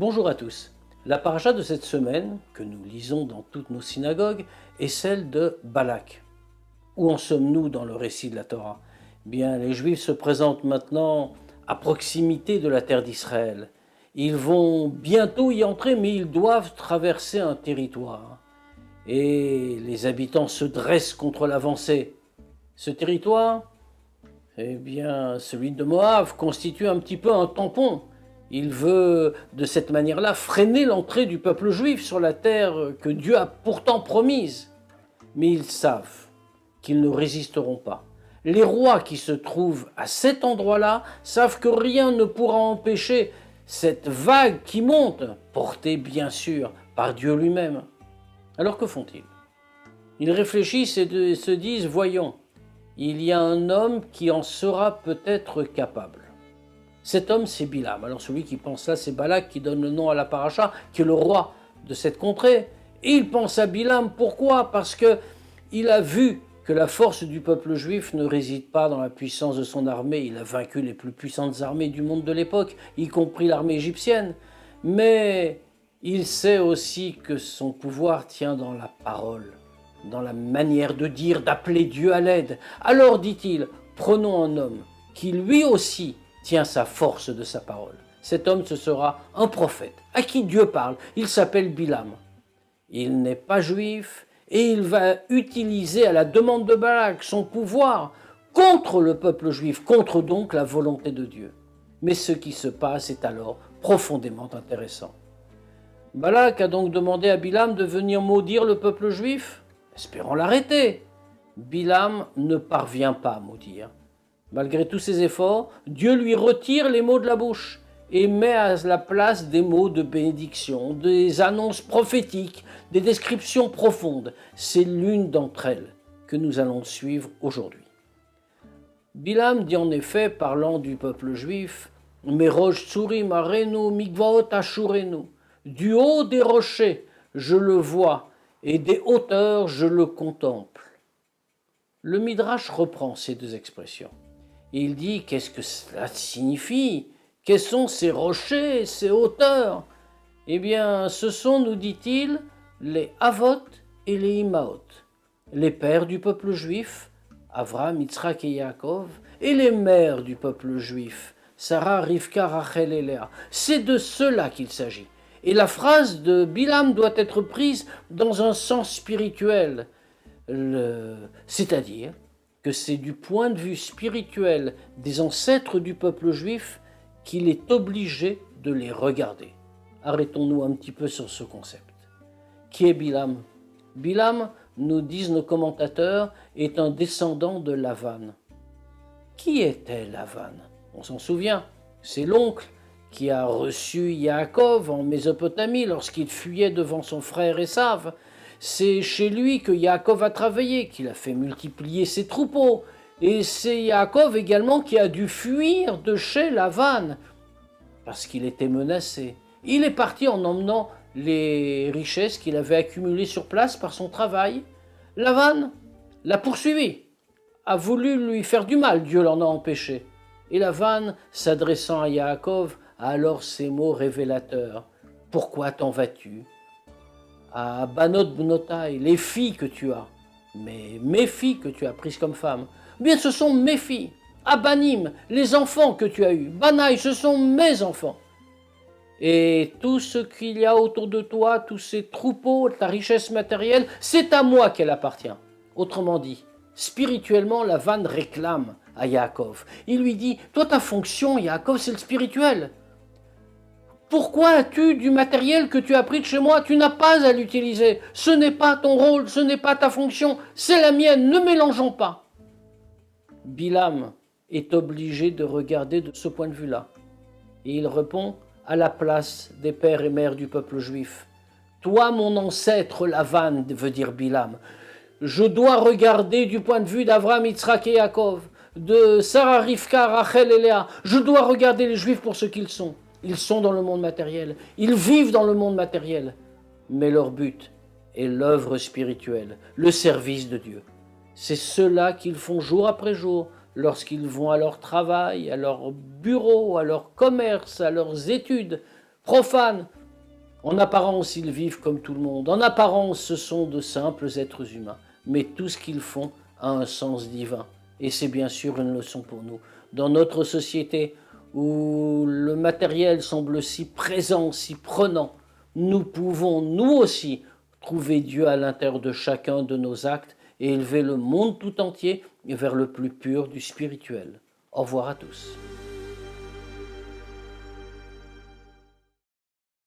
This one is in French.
Bonjour à tous. La paracha de cette semaine, que nous lisons dans toutes nos synagogues, est celle de Balak. Où en sommes-nous dans le récit de la Torah? Bien, les Juifs se présentent maintenant à proximité de la terre d'Israël. Ils vont bientôt y entrer, mais ils doivent traverser un territoire. Et les habitants se dressent contre l'avancée. Ce territoire, eh bien, celui de Moab, constitue un petit peu un tampon. Il veut, de cette manière-là, freiner l'entrée du peuple juif sur la terre que Dieu a pourtant promise. Mais ils savent qu'ils ne résisteront pas. Les rois qui se trouvent à cet endroit-là savent que rien ne pourra empêcher cette vague qui monte, portée bien sûr par Dieu lui-même. Alors que font-ils? Ils réfléchissent et se disent, voyons, il y a un homme qui en sera peut-être capable. Cet homme, c'est Bilam. Alors celui qui pense là, c'est Balak qui donne le nom à la paracha, qui est le roi de cette contrée. Et il pense à Bilam, pourquoi? Parce qu'il a vu que la force du peuple juif ne réside pas dans la puissance de son armée. Il a vaincu les plus puissantes armées du monde de l'époque, y compris l'armée égyptienne. Mais il sait aussi que son pouvoir tient dans la parole, dans la manière de dire, d'appeler Dieu à l'aide. Alors, dit-il, prenons un homme qui lui aussi tient sa force de sa parole. Cet homme, ce sera un prophète, à qui Dieu parle. Il s'appelle Bilam. Il n'est pas juif et il va utiliser à la demande de Balak son pouvoir contre le peuple juif, contre donc la volonté de Dieu. Mais ce qui se passe est alors profondément intéressant. Balak a donc demandé à Bilam de venir maudire le peuple juif, espérant l'arrêter. Bilam ne parvient pas à maudire. Malgré tous ses efforts, Dieu lui retire les mots de la bouche et met à la place des mots de bénédiction, des annonces prophétiques, des descriptions profondes. C'est l'une d'entre elles que nous allons suivre aujourd'hui. Bilam dit en effet, parlant du peuple juif, « Merosh tsurim arenu mikvaot ashurenu » du haut des rochers, je le vois, et des hauteurs, je le contemple. Le Midrash reprend ces deux expressions. Et il dit, qu'est-ce que cela signifie? Quels sont ces rochers, ces hauteurs? Eh bien, ce sont, nous dit-il, les Avot et les Imaot, les pères du peuple juif, Avraham, Yitzhak et Yaakov, et les mères du peuple juif, Sarah, Rivka, Rachel et Léa. C'est de cela qu'il s'agit. Et la phrase de Bilam doit être prise dans un sens spirituel, c'est-à-dire que c'est du point de vue spirituel des ancêtres du peuple juif qu'il est obligé de les regarder. Arrêtons-nous un petit peu sur ce concept. Qui est Bilam? Bilam, nous disent nos commentateurs, est un descendant de Lavan. Qui était Lavan? On s'en souvient, c'est l'oncle qui a reçu Yaakov en Mésopotamie lorsqu'il fuyait devant son frère Esav. C'est chez lui que Yaakov a travaillé, qu'il a fait multiplier ses troupeaux. Et c'est Yaakov également qui a dû fuir de chez Lavan, parce qu'il était menacé. Il est parti en emmenant les richesses qu'il avait accumulées sur place par son travail. Lavan l'a poursuivi, a voulu lui faire du mal, Dieu l'en a empêché. Et Lavan, s'adressant à Yaakov, a alors ces mots révélateurs. « Pourquoi t'en vas-tu » à Banot Bnotai, les filles que tu as, mais mes filles que tu as prises comme femmes, bien ce sont mes filles. Abanim, les enfants que tu as eus, Banaï, ce sont mes enfants. Et tout ce qu'il y a autour de toi, tous ces troupeaux, ta richesse matérielle, c'est à moi qu'elle appartient. Autrement dit, spirituellement, Lavan réclame à Yaakov. Il lui dit, toi ta fonction, Yaakov, c'est le spirituel. Pourquoi as-tu du matériel que tu as pris de chez moi? Tu n'as pas à l'utiliser. Ce n'est pas ton rôle, ce n'est pas ta fonction, c'est la mienne, ne mélangeons pas. Bilam est obligé de regarder de ce point de vue-là. Et il répond à la place des pères et mères du peuple juif. Toi, mon ancêtre Lavan, veut dire Bilam, je dois regarder du point de vue d'Avraham, Yitzhak et Yaakov, de Sarah, Rivka, Rachel et Léa. Je dois regarder les juifs pour ce qu'ils sont. Ils sont dans le monde matériel, ils vivent dans le monde matériel, mais leur but est l'œuvre spirituelle, le service de Dieu. C'est cela qu'ils font jour après jour, lorsqu'ils vont à leur travail, à leur bureau, à leur commerce, à leurs études, profanes. En apparence, ils vivent comme tout le monde. En apparence, ce sont de simples êtres humains. Mais tout ce qu'ils font a un sens divin. Et c'est bien sûr une leçon pour nous. Dans notre société où le matériel semble si présent, si prenant, nous pouvons, nous aussi, trouver Dieu à l'intérieur de chacun de nos actes et élever le monde tout entier vers le plus pur du spirituel. Au revoir à tous.